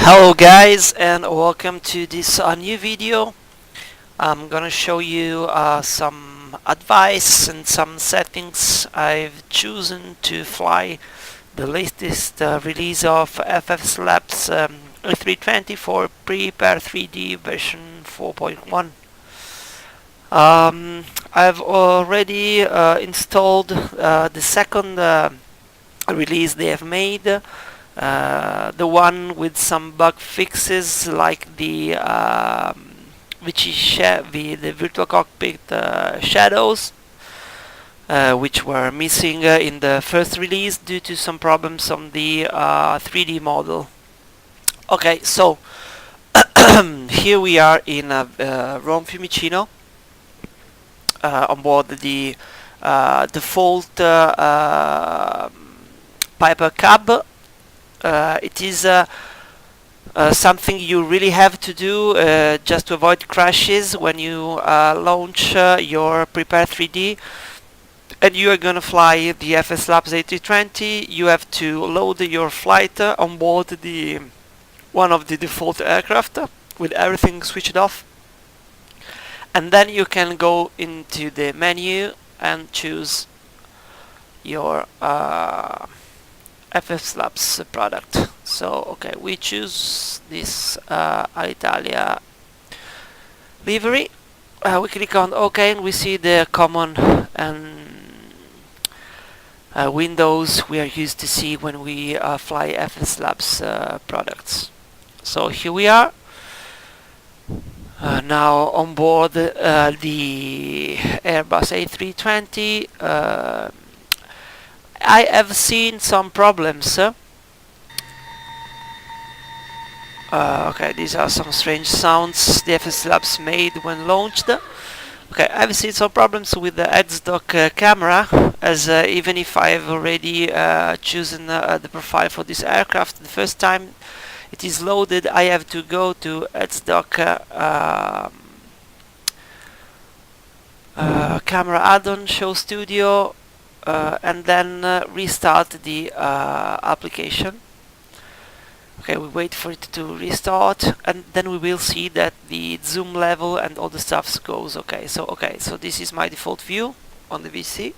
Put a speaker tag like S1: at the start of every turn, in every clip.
S1: Hello guys, and welcome to this new video. I'm gonna show you some advice and some settings I've chosen to fly the latest release of FSLabs A320 for P3D version 4.1. I've already installed the second release they have made, the one with some bug fixes like the the virtual cockpit shadows, which were missing in the first release due to some problems on the 3D model. Okay, so here we are in Rome Fiumicino on board the default Piper cab. It is something you really have to do just to avoid crashes when you launch your Prepare 3D and you are gonna fly the FSLabs A320. You have to load your flight on board the one of the default aircraft with everything switched off, and then you can go into the menu and choose your FSLabs product. So okay, we choose this Alitalia livery. We click on OK and we see the common windows we are used to see when we fly FSLabs products. So here we are now on board the Airbus A320. I have seen some problems. Okay, these are some strange sounds the FSLabs made when launched. Okay, I've seen some problems with the headstock camera, as even if I've already chosen the profile for this aircraft the first time it is loaded, I have to go to headstock camera add-on, show studio, and then restart the application. Okay, we wait for it to restart, and then we will see that the zoom level and all the stuff goes okay. So this is my default view on the VC,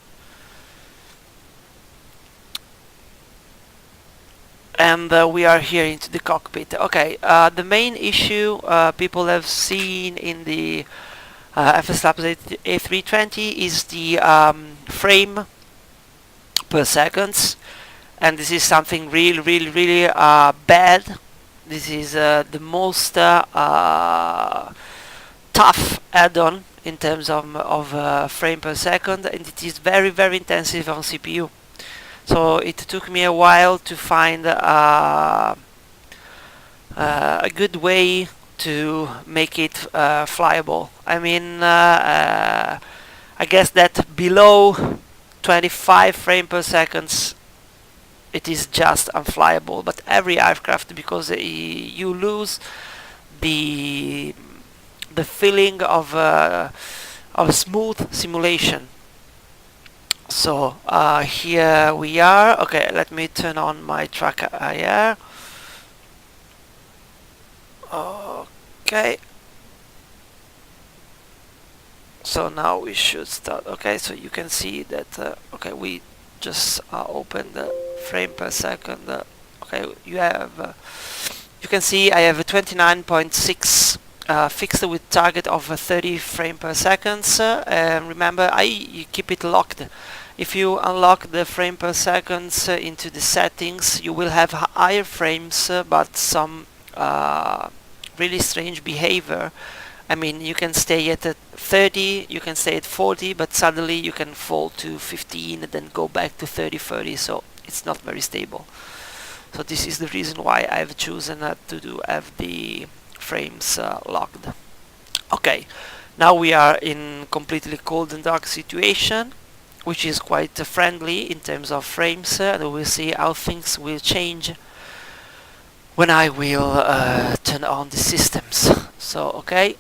S1: and we are here into the cockpit. Okay, the main issue people have seen in the FSLabs A320 is the frame per seconds, and this is something really bad. This is the most tough add-on in terms of frame per second, and it is very intensive on CPU. So it took me a while to find a good way to make it flyable. I mean, I guess that below 25 frames per second it is just unflyable, but every aircraft, because you lose the feeling of smooth simulation. So here we are. Okay, let me turn on my track IR. Okay, so now we should start. Okay, so you can see that okay, we just open the frame per second. Okay, you can see I have a 29.6 fixed with target of 30 frames per second, and remember, you keep it locked. If you unlock the frame per second into the settings, you will have higher frames, but some really strange behavior. I mean, you can stay at 30, you can stay at 40, but suddenly you can fall to 15 and then go back to 30, so it's not very stable. So this is the reason why I've chosen to have the frames locked. Okay, now we are in completely cold and dark situation, which is quite friendly in terms of frames, and we'll see how things will change when I will turn on the systems. So okay,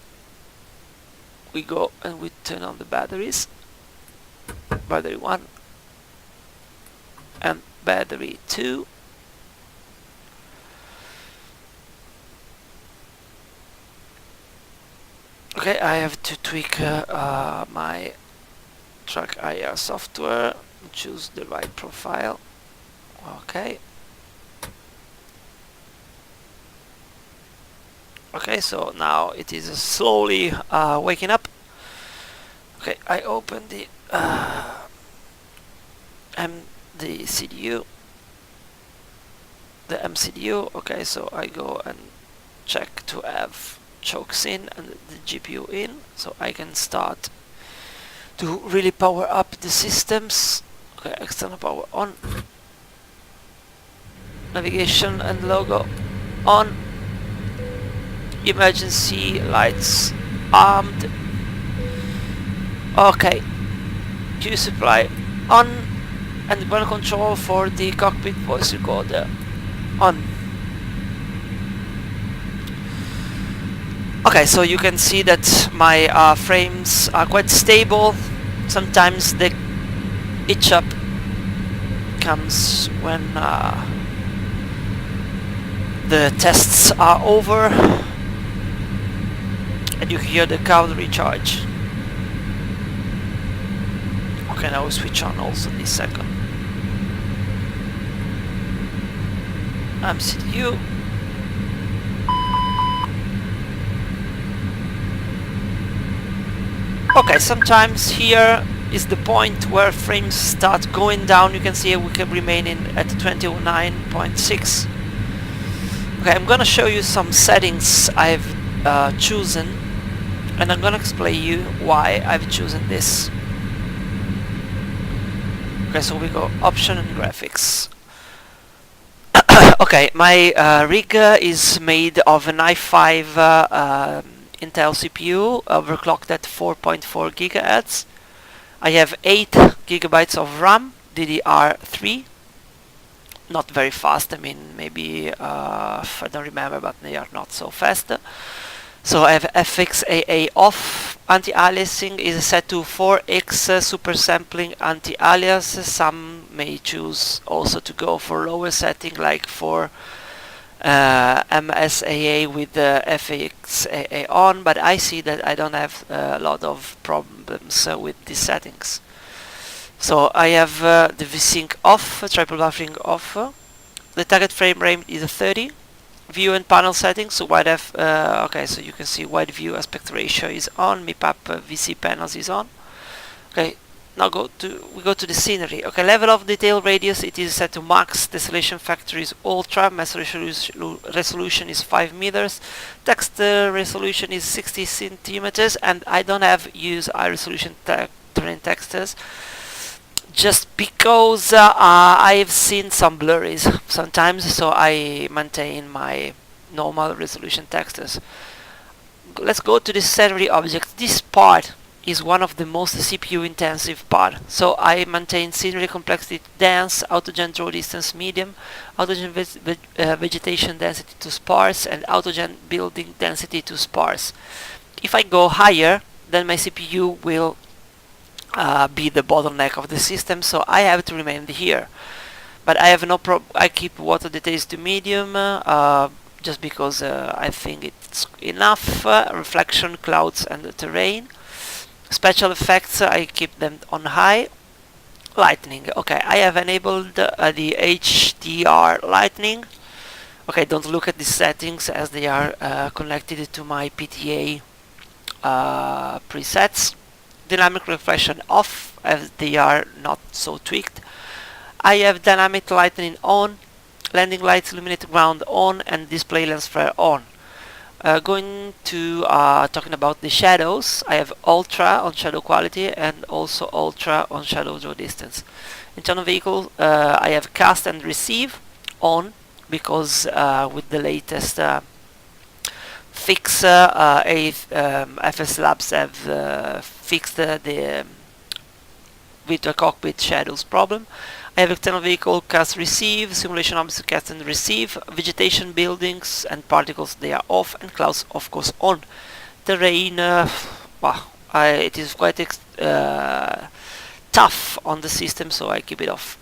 S1: we go and we turn on the batteries, battery 1 and battery 2. Okay, I have to tweak my track IR software, choose the right profile. Okay. Okay, so now it is slowly waking up. Okay, I open the CDU, the MCDU. Okay, so I go and check to have chokes in and the GPU in, so I can start to really power up the systems. Okay, external power on, navigation and logo on, emergency lights armed. Okay, Q supply on, and burn control for the cockpit voice recorder on. Okay, so you can see that my frames are quite stable. Sometimes the itch up comes when the tests are over and you hear the card recharge. Okay, now we switch on also this second. MCU. Okay, sometimes here is the point where frames start going down. You can see we can remain at 29.6. Okay, I'm gonna show you some settings I've chosen, and I'm gonna explain you why I've chosen this. Okay, so we go option and graphics. Okay, my rig is made of an i5 Intel CPU, overclocked at 4.4 GHz. I have 8 GB of RAM, DDR3. Not very fast, I mean maybe, I don't remember, but they are not so fast. So I have FXAA off, anti-aliasing is set to 4x super sampling anti-alias. Some may choose also to go for lower setting, like for MSAA with the FXAA on, but I see that I don't have a lot of problems with these settings. So I have the VSync off, triple buffering off. The target frame rate is 30. View and panel settings, so wide okay, so you can see wide view aspect ratio is on, MIPAP VC panels is on. Okay, now we go to the scenery. Okay, level of detail radius, it is set to max, tessellation factor is ultra, mass resolution is 5 meters, text resolution is 60 centimeters, and I don't have use high resolution terrain textures, just because I've seen some blurries sometimes, so I maintain my normal resolution textures. Let's go to the scenery object. This part is one of the most CPU intensive part, so I maintain scenery complexity dense, autogen draw distance medium, autogen vegetation density to sparse, and autogen building density to sparse. If I go higher, then my CPU will be the bottleneck of the system, so I have to remain here. But I have no problem. I keep water details to medium, just because I think it's enough. Reflection, clouds, and the terrain. Special effects, I keep them on high. Lightning. Okay, I have enabled the HDR lightning. Okay, don't look at these settings as they are connected to my PTA presets. Dynamic reflection off, as they are not so tweaked. I have dynamic lighting on, landing lights, illuminate ground on, and display lens flare on. Going to talking about the shadows, I have ultra on shadow quality and also ultra on shadow draw distance. Internal vehicle, I have cast and receive on, because with the latest fix, FSLabs have fixed the virtual cockpit shadows problem. I have external vehicle cast receive, simulation objects cast and receive, vegetation, buildings and particles, they are off, and clouds of course on. Terrain, it is quite tough on the system, so I keep it off.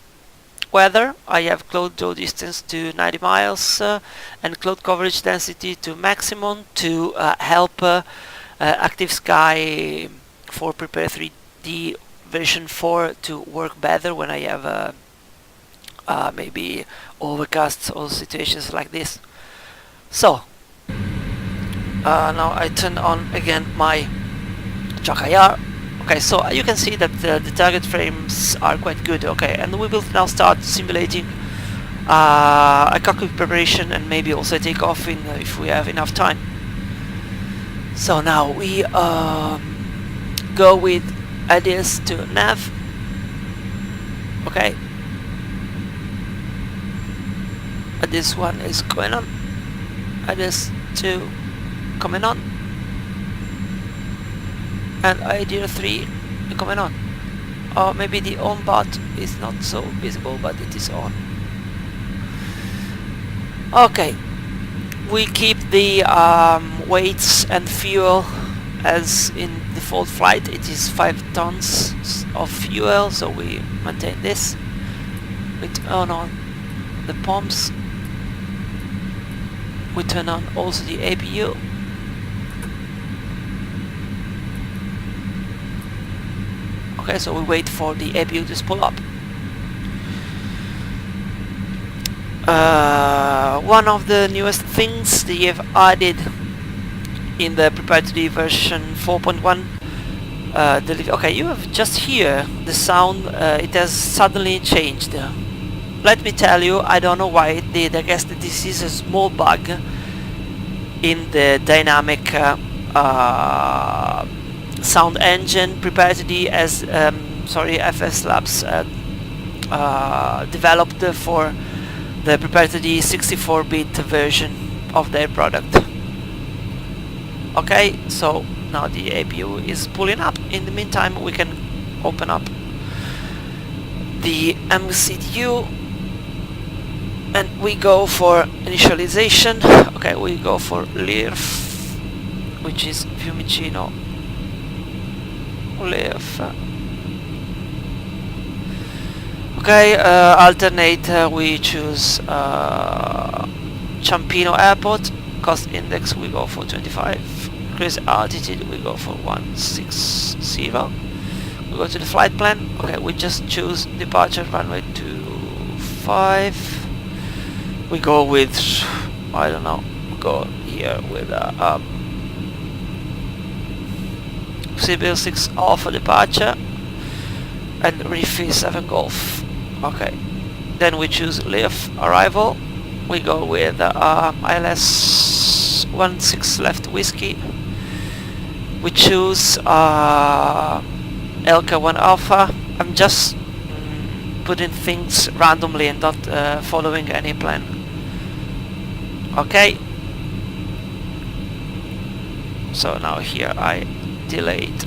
S1: Weather, I have cloud draw distance to 90 miles and cloud coverage density to maximum to help Active Sky for Prepare 3D version 4 to work better when I have maybe overcast or situations like this. So now I turn on again my track IR. Okay, so you can see that the target frames are quite good. Okay, and we will now start simulating a cockpit preparation and maybe also take off if we have enough time. So now we go with ideas to nav. Okay, this one is going on, ideas 2 coming on, and idea 3 coming on. Or maybe the on bar is not so visible, but it is on. Okay, we keep the weights and fuel as in default flight. It is 5 tons of fuel, so we maintain this. We turn on the pumps. We turn on also the APU. Okay, so we wait for the APU to spool up. One of the newest things they have added in the proprietary version 4.1, okay, you have just hear the sound, it has suddenly changed. Let me tell you, I don't know why it did. I guess that this is a small bug in the dynamic sound engine proprietary as FSLabs developed for the proprietary 64-bit version of their product. Okay, so now the APU is pulling up. In the meantime, we can open up the MCU and we go for initialization. Okay, we go for LIRF, which is Fiumicino LIRF. Okay, alternate, we choose Ciampino Airport. Cost index we go for 25. Increase altitude we go for 160. We go to the flight plan. Okay, we just choose departure runway 25. We go with, I don't know, go here with CBL 6 Alpha departure and Reefy 7 Golf. Okay, then we choose LIF arrival. We go with ILS 16 left whiskey. We choose Elka 1 Alpha. I'm just putting things randomly and not following any plan. Okay, so now here I delayed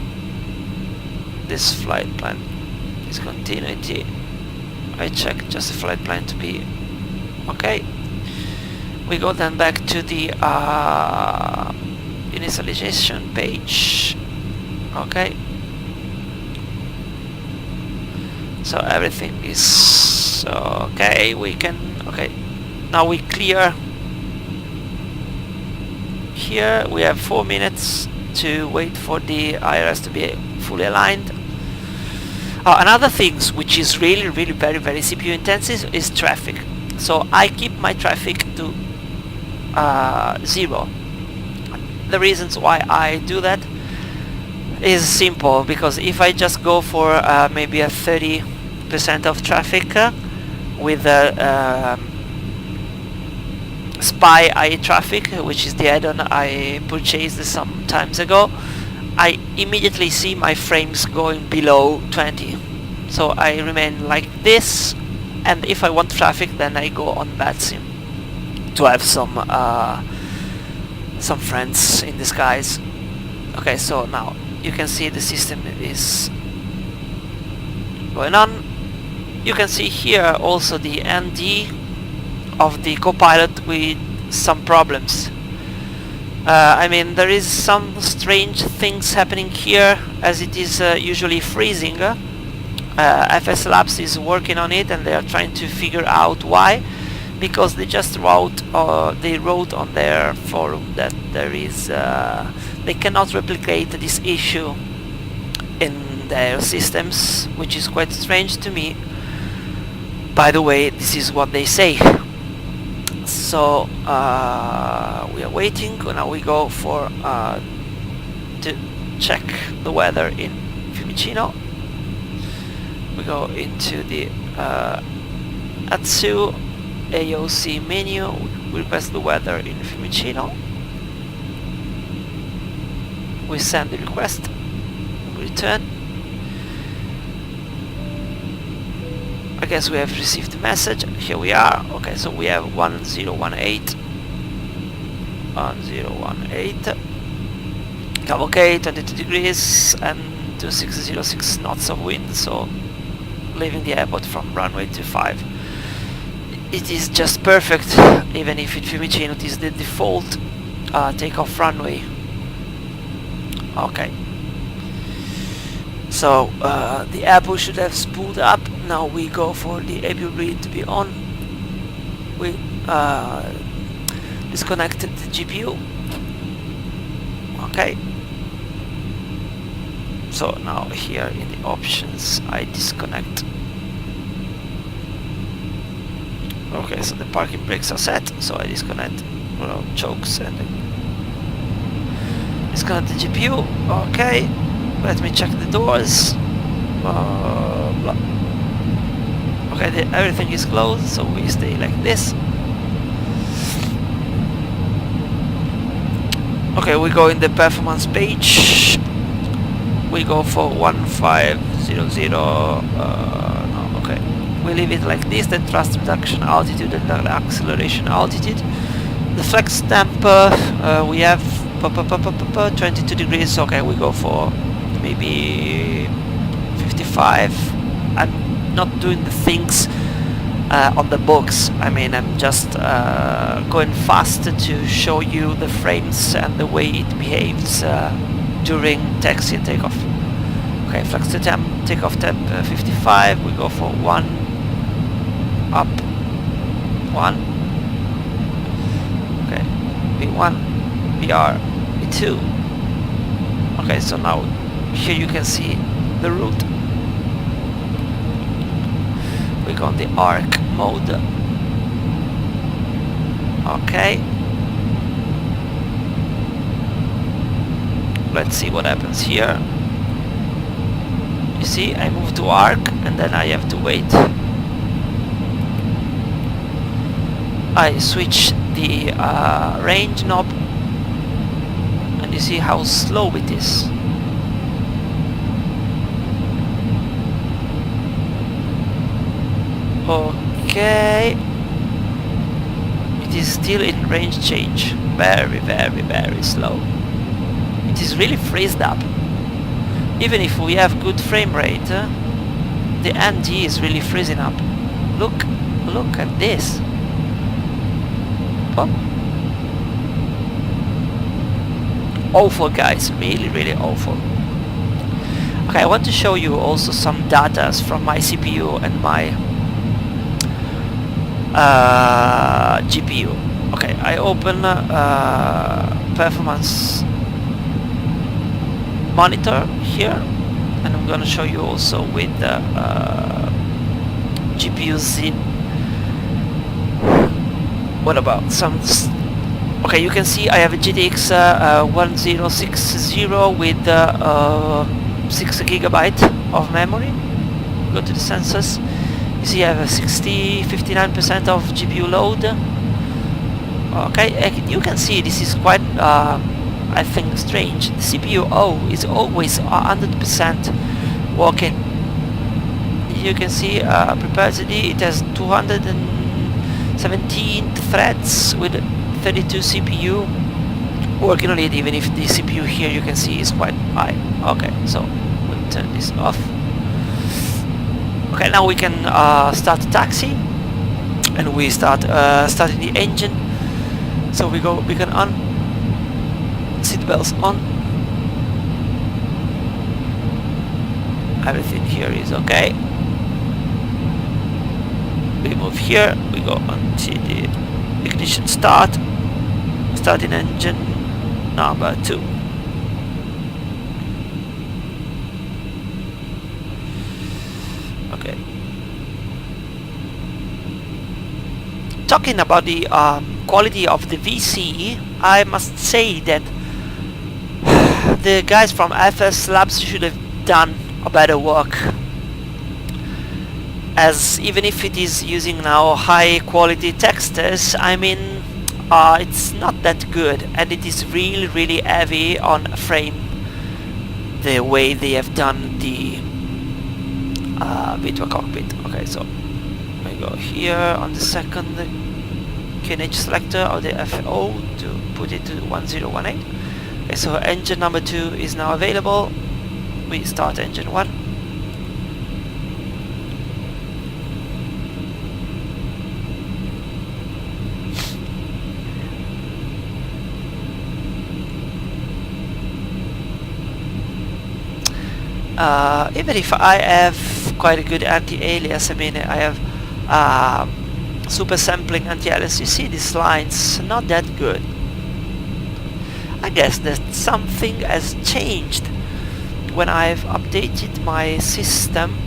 S1: this flight plan, this continuity. I check just the flight plan to be okay. We go then back to the initialization page. Okay, so everything is okay. We can, okay, now we clear. Here we have 4 minutes to wait for the IRS to be fully aligned. Another thing which is really very CPU intensive is traffic. So I keep my traffic to 0. The reasons why I do that is simple, because if I just go for maybe a 30% of traffic with Spy AI traffic, which is the add-on I purchased some times ago, I immediately see my frames going below 20. So I remain like this, and if I want traffic then I go on BATSIM to have some friends in disguise. Okay, so now you can see the system is going on. You can see here also the ND of the copilot with some problems. I mean, there is some strange things happening here, as it is usually freezing. FSLabs is working on it and they are trying to figure out why, because they just wrote on their forum that there is they cannot replicate this issue in their systems, which is quite strange to me. By the way, this is what they say. So we are waiting. Now we go for to check the weather in Fiumicino. We go into the Atsu AOC menu. We request the weather in Fiumicino. We send the request. We return. I guess we have received the message. Here we are. Okay, so we have 1018. 1018. Okay, 22 degrees and 2606 knots of wind. So leaving the airport from runway 25. It is just perfect, even if in Fiumicino it is the default takeoff runway. Okay. So the airport should have spooled up. Now we go for the ABU read to be on. We disconnected the GPU. Okay. So now here in the options I disconnect. Okay, so the parking brakes are set, so I disconnect chokes and disconnect the GPU. Okay, let me check the doors. Blah. Okay, everything is closed, so we stay like this. Okay, we go in the performance page. We go for 1500. No, okay. We leave it like this, the thrust reduction altitude and the acceleration altitude. The flex temp, we have 22 degrees, okay, we go for maybe 55. I'm not doing the things on the books. I mean, I'm just going fast to show you the frames and the way it behaves during taxi and takeoff. Okay, flex to temp, takeoff temp 55, we go for 1, up, 1, okay, V1, VR, V2. Okay, so now here you can see the route. We go on the arc mode. Okay. Let's see what happens here. You see, I move to arc and then I have to wait. I switch the range knob and you see how slow it is. Okay, it is still in range change, very slow. It is really freezed up. Even if we have good frame rate, the NG is really freezing up. Look at this. Oh. Awful, guys, really awful. Okay, I want to show you also some data from my CPU and my GPU. Okay, I open performance monitor here, and I'm gonna show you also with the GPU Z. What about some? Okay, you can see I have a GTX 1060 with 6 GB of memory. Go to the sensors. You see I have a 59% of GPU load. Okay, you can see this is quite I think strange. The CPU is always 100% working. You can see P3D, it has 217 threads with 32 CPU working on it, even if the CPU here you can see is quite high. Okay, so we'll turn this off. Okay, now we can start the taxi, and we start starting the engine. So we can on, seatbelts on. Everything here is okay. We move move here, we go onto the ignition start, starting engine number 2. Okay. Talking about the quality of the VC, I must say that the guys from FSLabs should have done a better work, as even if it is using now high quality textures, I mean it's not that good, and it is really heavy on frame, the way they have done the V2 cockpit. Okay, so I go here on the second QNH selector of the FO to put it to 1018. Okay, so engine number 2 is now available. We start engine 1. Even if I have quite a good anti-alias, I mean I have super sampling anti-alias, you see these lines not that good. I guess that something has changed when I've updated my system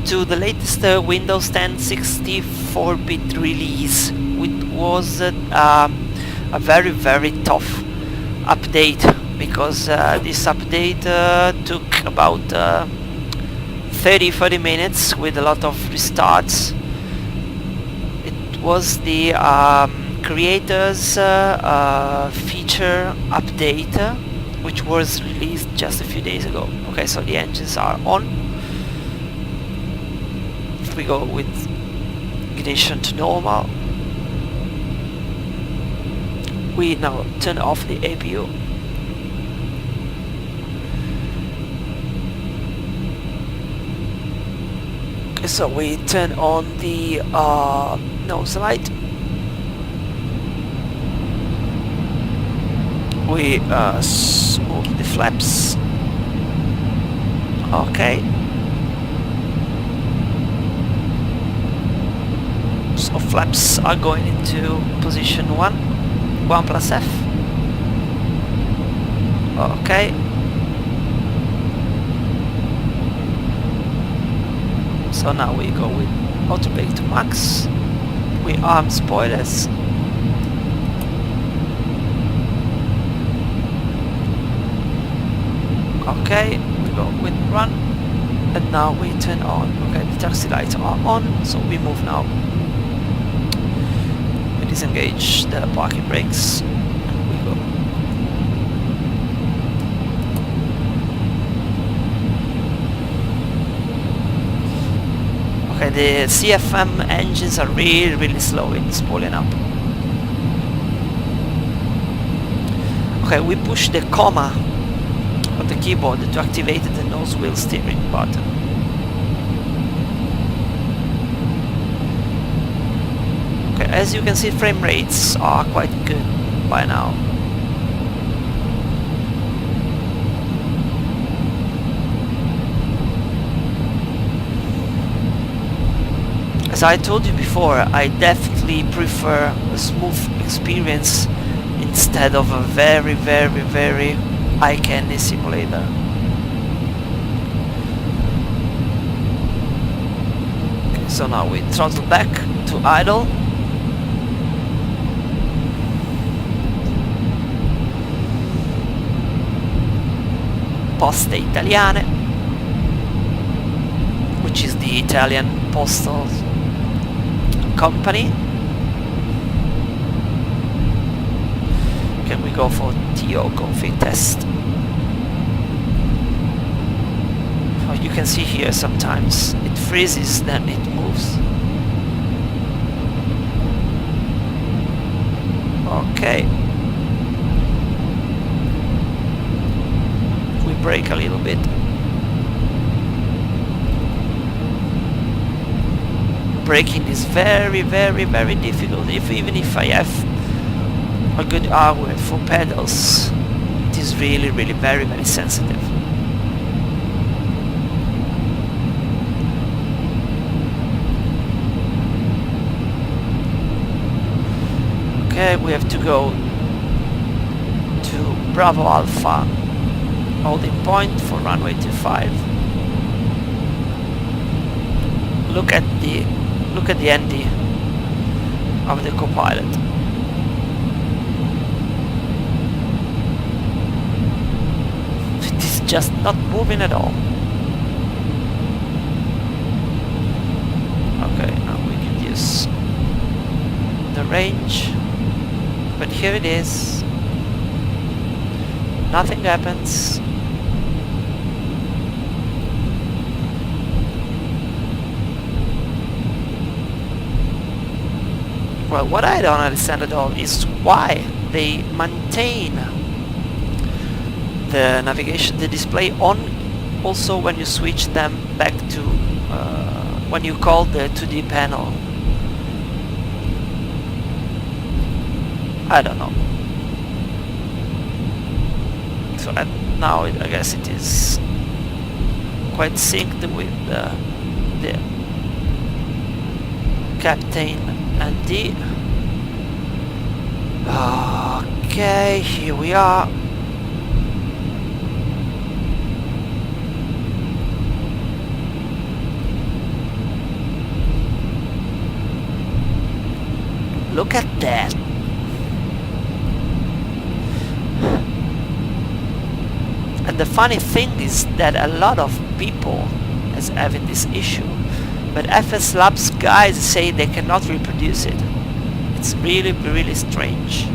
S1: to the latest Windows 10 64-bit release, which was a very tough update, because this update took about 30-40 minutes with a lot of restarts. It was the creators feature update, which was released just a few days ago. Okay, so the engines are on. If we go with ignition to normal, we now turn off the APU. Okay, so we turn on the nose light. We smooth the flaps. Okay. So flaps are going into position 1 plus F. Okay. So now we go with auto brake to max. We arm spoilers. Okay, we go with run, and now we turn on. Okay, the taxi lights are on, so we move now. We disengage the parking brakes. We go. Okay, the CFM engines are really slow in spooling up. Okay, we push the comma on the keyboard to activate the nose wheel steering button. Okay, as you can see, frame rates are quite good by now. As I told you before, I definitely prefer a smooth experience instead of a very eye candy simulator. Okay, so now we throttle back to idle. Poste Italiane, which is the Italian postal company. Can we go for TO config test? Oh, you can see here sometimes it freezes, then it moves. Okay. We brake a little bit. Braking is very difficult. Even if I have a good hardware for pedals, it is really very sensitive. Okay, we have to go to Bravo Alpha, holding point for runway 25. Look at the ND of the co-pilot. It is just not moving at all. Okay, now we can use the range, but here it is. Nothing happens. Well, what I don't understand at all is why they maintain the navigation, the display on also when you switch them back to when you call the 2D panel. I don't know. So now I guess it is quite synced with the captain and D. Okay, here we are. Look at that. And the funny thing is that a lot of people is having this issue, but FSLabs guys say they cannot reproduce it. It's really, really strange.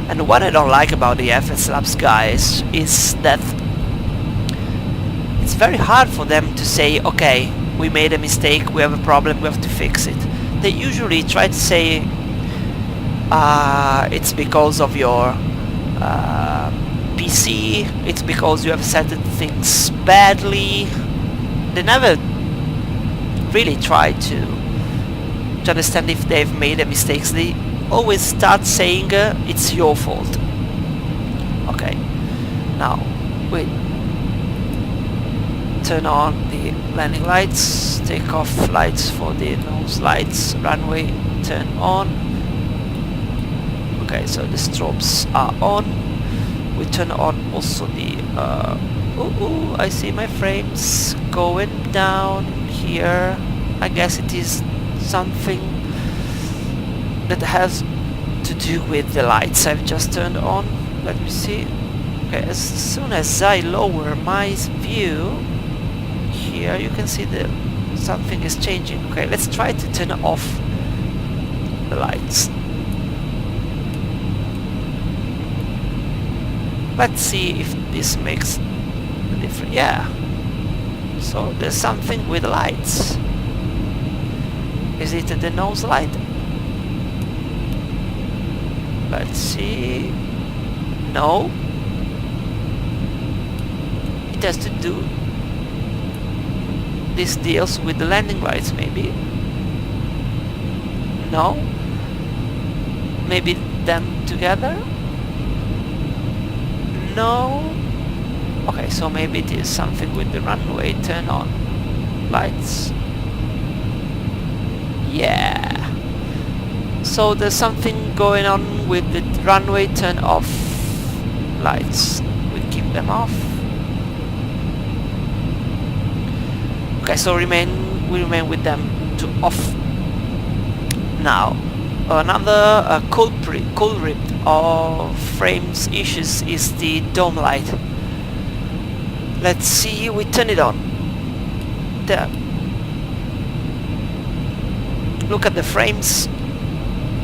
S1: And what I don't like about the FSLabs guys is that it's very hard for them to say, okay, we made a mistake, we have a problem, we have to fix it. They usually try to say it's because of your PC, it's because you have set things badly. They never really try to understand if they've made a mistake. They always start saying it's your fault. Okay, now we turn on the landing lights, take off lights for the nose lights, runway turn on. Okay, so the strobes are on. We turn on also the I see my frames going down here. I guess it is something that has to do with the lights I've just turned on. Let me see. Okay, as soon as I lower my view, here you can see that something is changing. Okay, let's try to turn off the lights. Let's see if this makes a difference. Yeah, so there's something with the lights. Is it the nose light? Let's see. No, it has to do, this deals with the landing lights maybe. No, maybe them together. No. Okay, so maybe it is something with the runway turn on lights. Yeah. So there's something going on with the runway turn off lights. We keep them off. Okay, so we remain with them to off. Now, another culprit of frames issues is the dome light. Let's see, we turn it on. There. Look at the frames.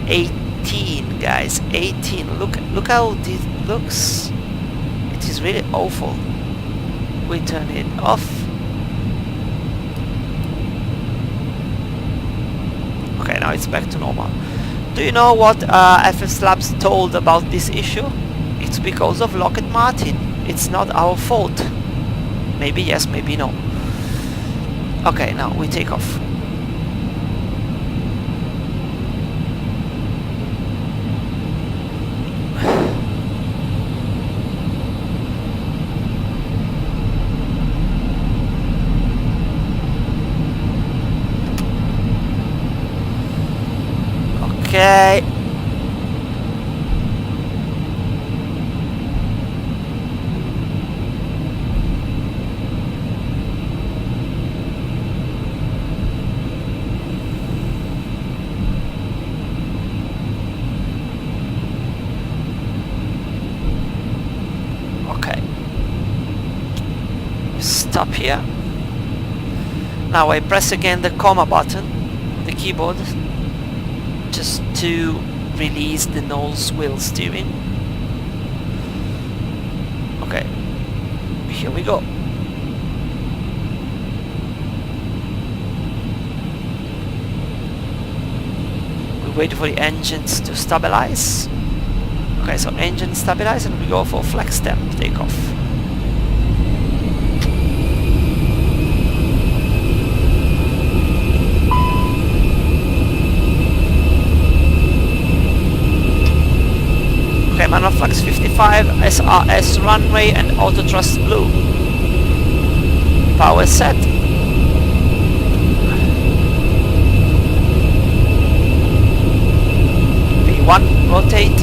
S1: 18, guys, 18. Look how this looks. It is really awful. We turn it off. Okay, now it's back to normal. Do you know what FSLabs told about this issue? It's because of Lockheed Martin. It's not our fault. Maybe yes, maybe no. Okay, now we take off. Okay. Okay. Stop here. Now I press again the comma button on the keyboard just to release the nose wheel steering. Okay, here we go. We wait for the engines to stabilize. Okay, so engine stabilize and we go for flex temp takeoff. Okay, manual flex 55, SRS runway and auto thrust blue. Power set. V1, rotate.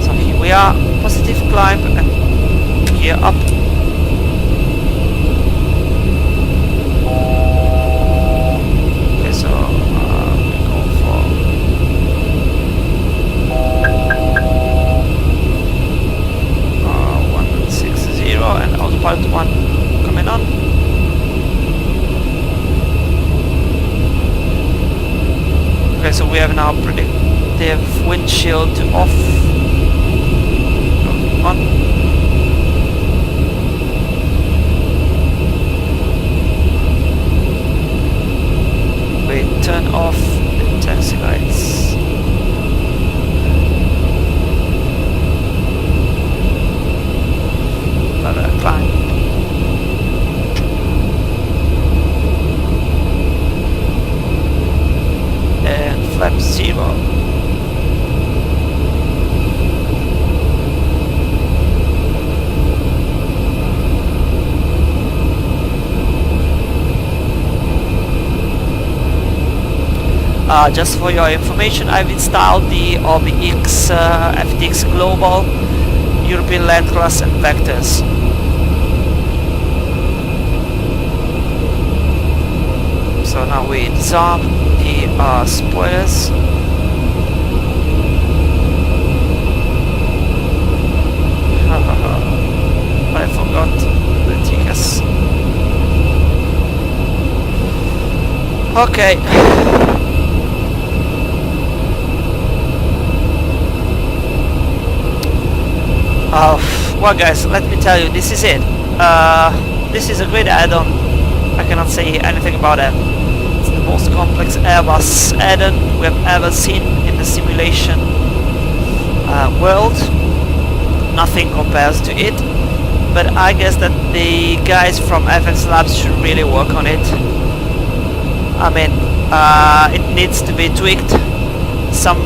S1: So here we are, positive climb and gear up. And autopilot 1 coming on. Okay, so we have now predictive windshield to off. On. We turn off the taxi lights. Climb. And flap 0. Just for your information, I've installed the OBX FTX Global, European Land Class and Vectors. So now we disarm the spoilers. I forgot the tickets. Okay. Well guys, let me tell you, this is it. This is a great add-on. I cannot say anything about it. It's the most complex Airbus add-on we have ever seen in the simulation world. Nothing compares to it. But I guess that the guys from FSLabs should really work on it. I mean, it needs to be tweaked. Some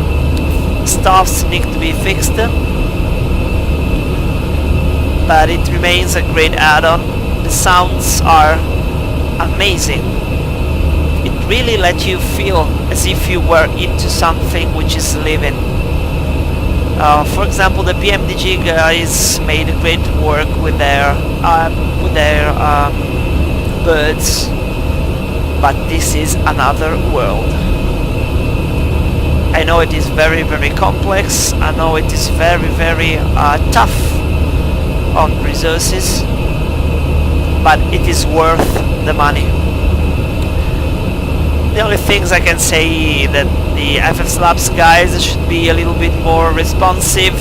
S1: stuffs need to be fixed. But it remains a great add-on. The sounds are amazing. It really lets you feel as if you were into something which is living. For example, the PMDG guys made great work with their birds, but this is another world. I know it is very, very complex. I know it is very, very tough on resources, but it is worth the money. The only things I can say that the FSLabs guys should be a little bit more responsive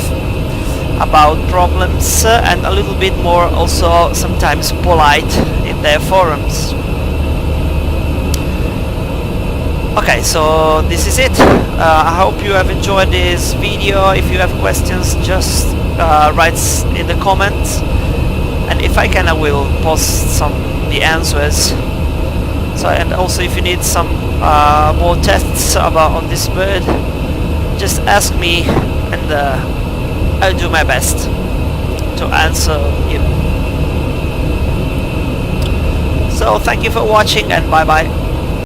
S1: about problems and a little bit more also sometimes polite in their forums. Okay, so this is it. I hope you have enjoyed this video. If you have questions, just write in the comments, and if I can I will post the answers. So, and also if you need some more tests on this bird, just ask me and I'll do my best to answer you. So So thank you for watching and bye bye.